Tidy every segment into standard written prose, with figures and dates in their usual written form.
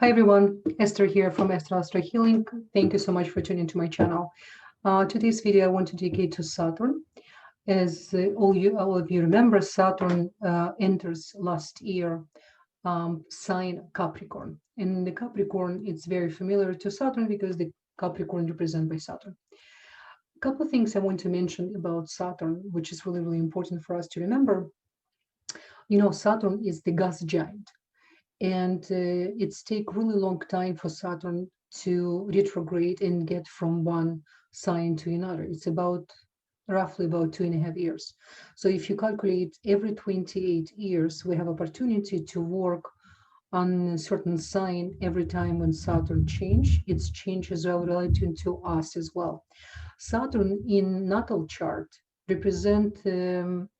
Hi everyone, Esther here from Estherastrohealing. Thank you so much for tuning to my channel. Today's video I want to dedicate to Saturn. As all of you remember, Saturn enters last year sign Capricorn. And the Capricorn, it's very familiar to Saturn because the Capricorn represented by Saturn. A couple of things I want to mention about Saturn, which is really, really important for us to remember. You know, Saturn is the gas giant. And it's take really long time for Saturn to retrograde and get from one sign to another. It's about roughly about 2.5 years. So if you calculate every 28 years, we have opportunity to work on a certain sign every time when Saturn change. It's change as well relative to us as well. Saturn in natal chart represent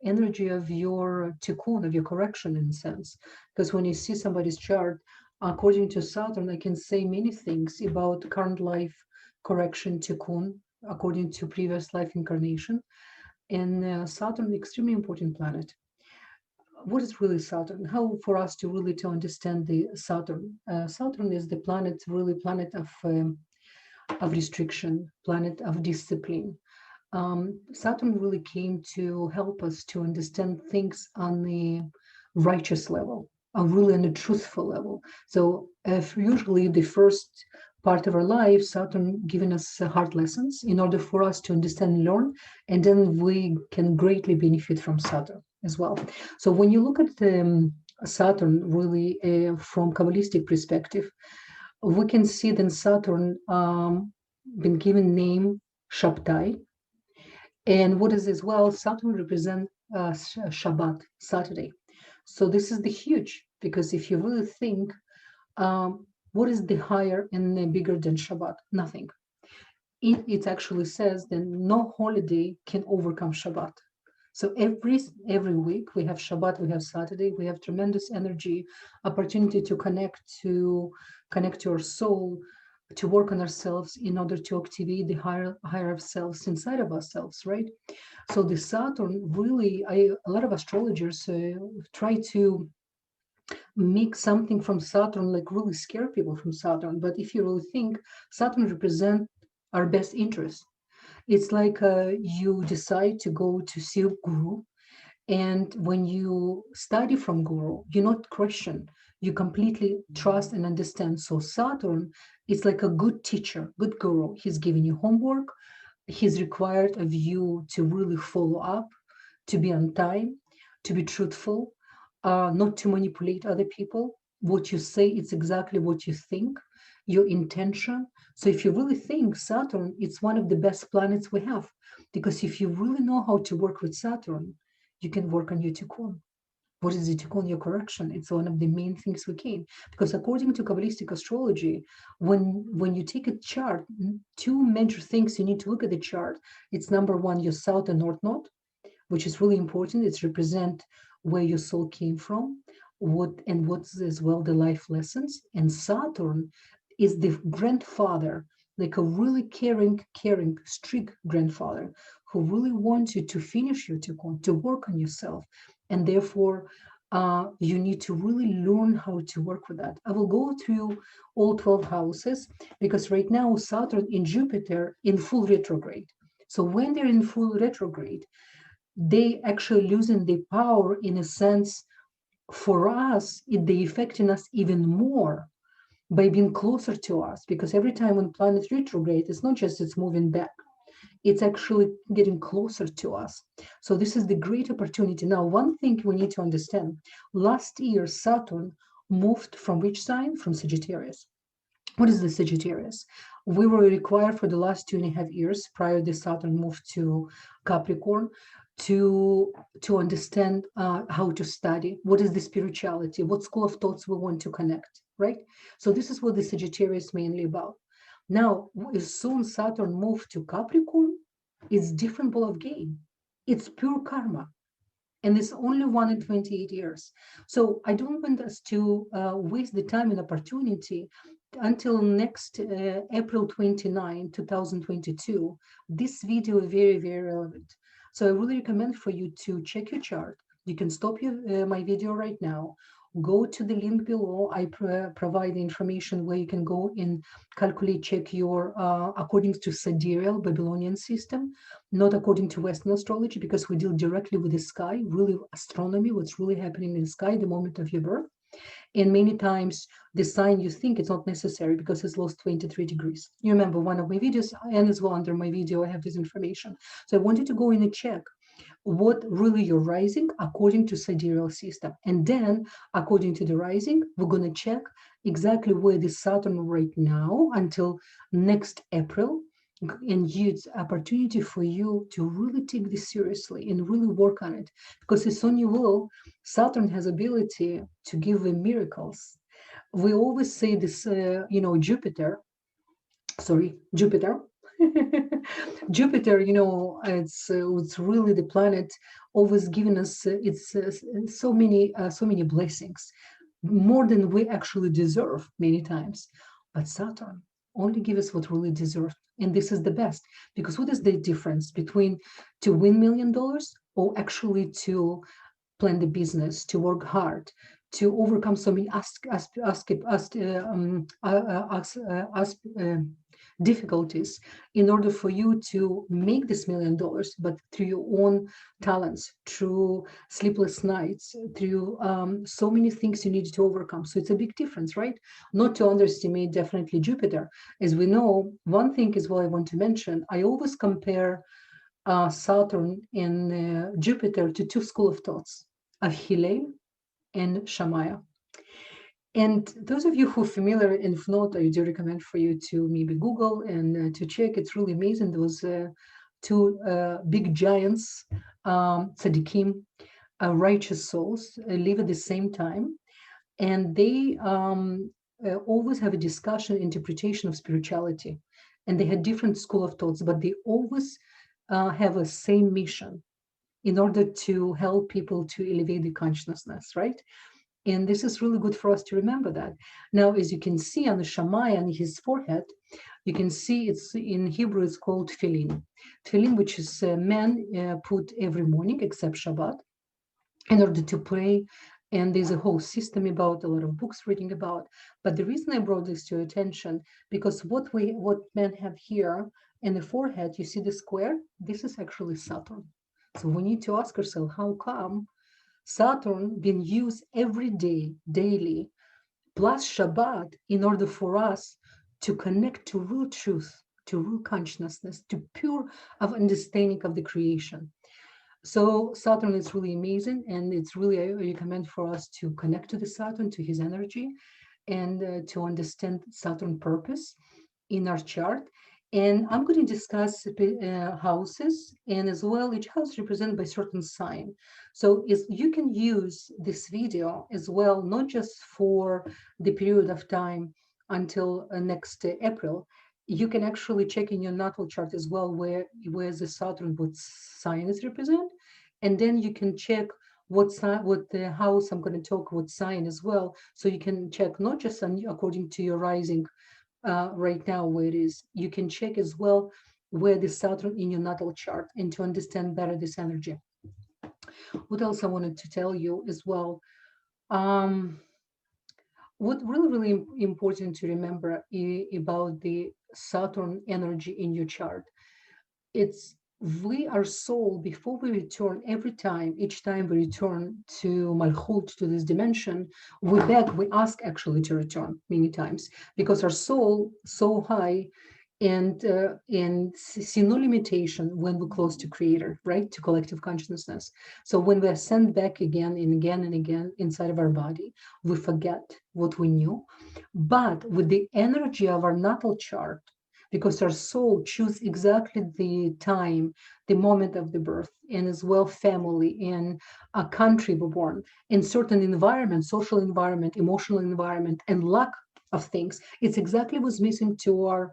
energy of your tikkun, of your correction in a sense. Because when you see somebody's chart, according to Saturn, I can say many things about current life correction tikkun, according to previous life incarnation. And Saturn, extremely important planet. What is really Saturn? How for us to really to understand the Saturn? Saturn is the planet, really planet of restriction, planet of discipline. Saturn really came to help us to understand things on the righteous level, really on a truthful level. So if usually the first part of our life, Saturn giving us hard lessons in order for us to understand and learn, and then we can greatly benefit from Saturn as well. So when you look at Saturn really from Kabbalistic perspective, we can see that Saturn been given name Shabtai, and what is as well, Saturn represent Shabbat, Saturday. So this is the huge, because if you really think, what is the higher and the bigger than Shabbat? Nothing. It actually says that no holiday can overcome Shabbat. So every week we have Shabbat, we have Saturday, we have tremendous energy, opportunity to connect to our soul, to work on ourselves in order to activate the higher of selves inside of ourselves, right? So the Saturn really, a lot of astrologers try to make something from Saturn, like really scare people from Saturn. But if you really think, Saturn represents our best interest. It's like you decide to go to see a guru, and when you study from guru, you not question, you completely trust and understand. So Saturn is like a good teacher, good guru. He's giving you homework. He's required of you to really follow up, to be on time, to be truthful, not to manipulate other people. What you say, it's exactly what you think, your intention. So if you really think Saturn, it's one of the best planets we have, because if you really know how to work with Saturn, you can work on your tikkun. What is the tikkun? Your correction. It's one of the main things we can. Because according to Kabbalistic astrology, when you take a chart, two major things you need to look at the chart. It's number one, your south and north node, which is really important. It's represent where your soul came from, what's as well the life lessons. And Saturn is the grandfather, like a really caring, strict grandfather who really wants you to finish your tikkun, to work on yourself. And therefore, you need to really learn how to work with that. I will go through all 12 houses, because right now Saturn in Jupiter in full retrograde. So when they're in full retrograde, they actually losing the power in a sense. For us, they affecting us even more by being closer to us, because every time when planet retrograde, it's not just it's moving back, it's actually getting closer to us. So this is the great opportunity. Now, one thing we need to understand, last year Saturn moved from which sign? From Sagittarius. What is the Sagittarius? We were required for the last 2.5 years prior to Saturn moved to Capricorn to understand how to study, what is the spirituality, what school of thoughts we want to connect, right? So this is what the Sagittarius is mainly about. Now, as soon Saturn moved to Capricorn, it's different ball of game. It's pure karma. And it's only one in 28 years. So I don't want us to waste the time and opportunity until next April 29, 2022. This video is very, very relevant. So I really recommend for you to check your chart. You can stop my video right now, go to the link below. I provide the information where you can go and calculate, check your, according to Sidereal Babylonian system, not according to Western astrology, because we deal directly with the sky, really astronomy, what's really happening in the sky the moment of your birth. And many times the sign you think it's not necessary because it's lost 23 degrees. You remember one of my videos, and as well under my video, I have this information. So I wanted to go in and check what really you're rising according to sidereal system. And then according to the rising, we're going to check exactly where the Saturn right now until next April, and use opportunity for you to really take this seriously and really work on it, because it's on your will. Saturn has ability to give miracles. We always say this, Jupiter, Jupiter, it's really the planet always giving us so many blessings, more than we actually deserve many times. But Saturn only gives us what really deserves, and this is the best, because what is the difference between to win $1 million or actually to plan the business, to work hard, to overcome so many difficulties in order for you to make this $1 million, but through your own talents, through sleepless nights, through so many things you need to overcome. So it's a big difference, right? Not to underestimate definitely Jupiter. As we know, one thing is what I want to mention. I always compare Saturn and Jupiter to two schools of thoughts, of Hillel and Shammai. And those of you who are familiar, and if not, I do recommend for you to maybe Google and to check. It's really amazing. Those two big giants, tzaddikim, righteous souls, live at the same time. And they always have a discussion, interpretation of spirituality. And they had different school of thoughts, but they always have a same mission in order to help people to elevate the consciousness, right? And this is really good for us to remember that. Now, as you can see on the Shammai, on his forehead, you can see it's in Hebrew, it's called tefillin. Tefillin, which is men put every morning except Shabbat in order to pray. And there's a whole system about, a lot of books reading about. But the reason I brought this to your attention, because what men have here in the forehead, you see the square, this is actually Saturn. So we need to ask ourselves, how come Saturn being used every day, daily, plus Shabbat, in order for us to connect to real truth, to real consciousness, to pure of understanding of the creation. So Saturn is really amazing, and it's really, I recommend for us to connect to the Saturn, to his energy, and to understand Saturn purpose in our chart. And I'm going to discuss houses, and as well, each house represented by certain sign. So you can use this video as well, not just for the period of time until next April. You can actually check in your natal chart as well where the Saturn, what sign is represent, and then you can check what the house I'm going to talk, what sign as well. So you can check not just according to your rising right now where it is. You can check as well where the Saturn in your natal chart, and to understand better this energy. What else I wanted to tell you as well? What really important to remember about the Saturn energy in your chart, it's we are soul before we return. Each time we return to Malchut, to this dimension, we ask actually to return many times, because our soul so high and see no limitation when we're close to Creator, right? To collective consciousness. So when we are sent back again and again and again inside of our body, we forget what we knew. But with the energy of our natal chart, because our soul choose exactly the time, the moment of the birth, and as well family and a country we're born, in certain environment, social environment, emotional environment, and lack of things. It's exactly what's missing to our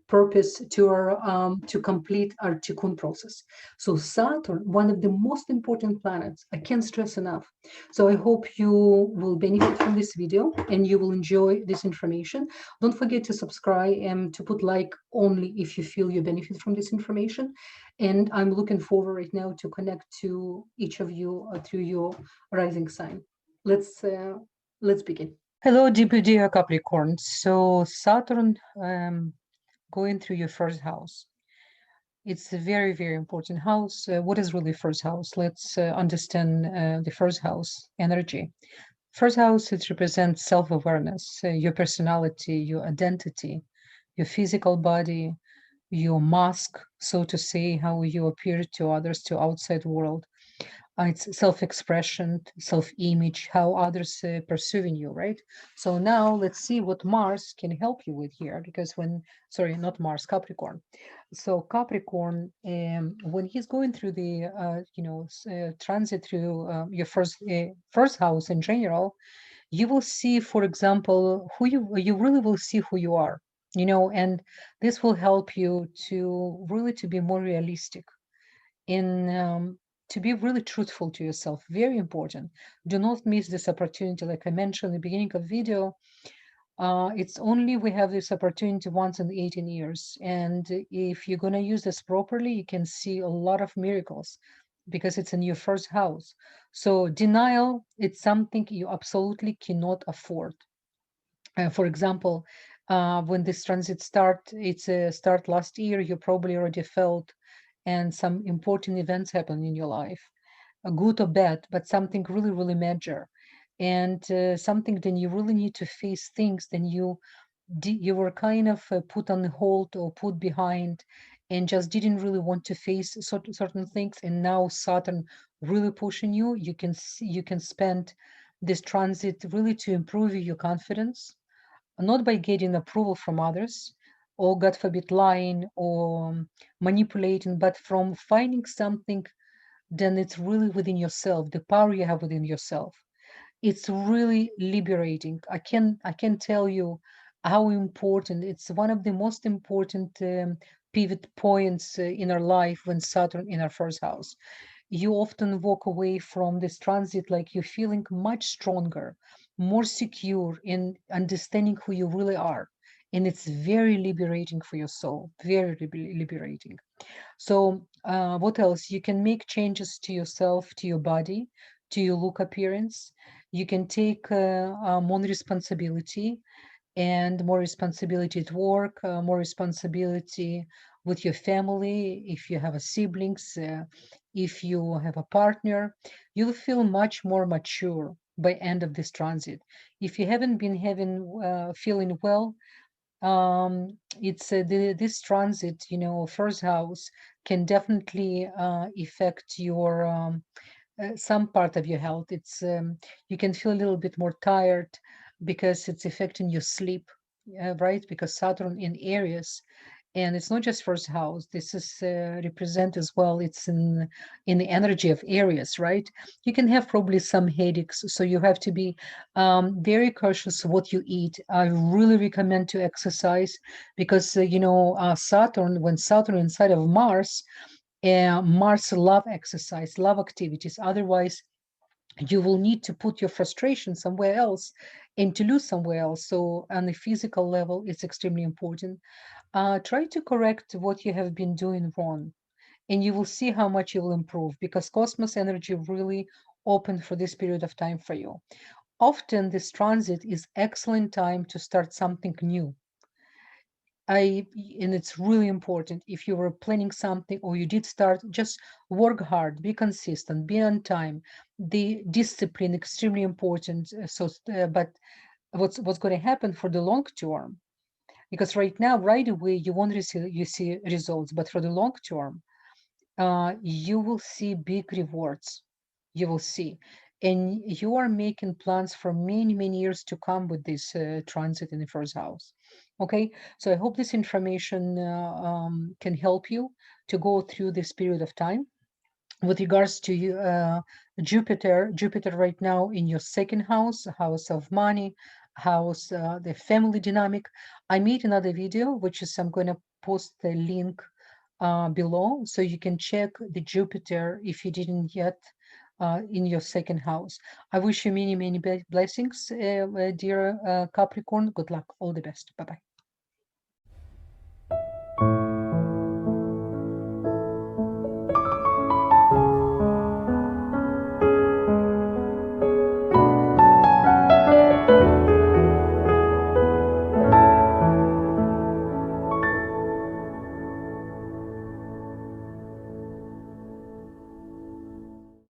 purpose, to our to complete our Tikkun process. So Saturn, one of the most important planets, I can't stress enough. So I hope you will benefit from this video and you will enjoy this information. Don't forget to subscribe and to put like only if you feel you benefit from this information. And I'm looking forward right now to connect to each of you through your rising sign. Let's Let's begin. Hello, dear Capricorn. So Saturn going through your first house. It's a very, very important house. What is really first house? Let's understand the first house energy. First house, it represents self-awareness, your personality, your identity, your physical body, your mask, so to say, how you appear to others, to outside world. It's self-expression, self-image, how others perceiving you, right? So now let's see what Mars can help you with here, because sorry, not Mars, Capricorn. So Capricorn, when he's going through the, transit through your first house in general, you will see, for example, you really will see who you are, and this will help you to really to be more realistic in to be really truthful to yourself. Very important. Do not miss this opportunity. Like I mentioned in the beginning of the video, it's only we have this opportunity once in 18 years. And if you're going to use this properly, you can see a lot of miracles because it's in your first house. So denial, it's something you absolutely cannot afford. For example, when this transit start last year, you probably already felt and some important events happen in your life, good or bad, but something really, really major. And something then you really need to face things, then you were kind of put on hold or put behind and just didn't really want to face certain things. And now Saturn really pushing you. You can spend this transit really to improve your confidence, not by getting approval from others or, God forbid, lying or manipulating, but from finding something then it's really within yourself, the power you have within yourself. It's really liberating. I can tell you how important. It's one of the most important pivot points in our life when Saturn in our first house. You often walk away from this transit like you're feeling much stronger, more secure in understanding who you really are. And it's very liberating for your soul, very liberating. So, what else? You can make changes to yourself, to your body, to your look appearance. You can take more responsibility and more responsibility at work, more responsibility with your family. If you have a siblings, if you have a partner, you'll feel much more mature by end of this transit. If you haven't been having feeling well, it's this transit, first house can definitely affect your some part of your health. It's you can feel a little bit more tired because it's affecting your sleep, right? Because Saturn in Aries, and it's not just first house. This is represent as well. It's in the energy of Aries, right? You can have probably some headaches, so you have to be very cautious what you eat. I really recommend to exercise because Saturn, when Saturn inside of Mars, Mars love exercise, love activities. Otherwise, you will need to put your frustration somewhere else and to lose somewhere else. So on the physical level, it's extremely important. Try to correct what you have been doing wrong, and you will see how much you will improve because cosmos energy really open for this period of time for you. Often this transit is excellent time to start something new. And it's really important if you were planning something or you did start, just work hard, be consistent, be on time. The discipline extremely important. But what's going to happen for the long term? Because right away, you won't see results, but for the long term, you will see big rewards. You will see. And you are making plans for many, many years to come with this transit in the first house. Okay, so I hope this information can help you to go through this period of time. With regards to Jupiter right now in your second house, house of money, house, the family dynamic. I made another video, which is I'm going to post the link below so you can check the Jupiter if you didn't yet in your second house. I wish you many, many blessings, dear Capricorn. Good luck. All the best. Bye-bye.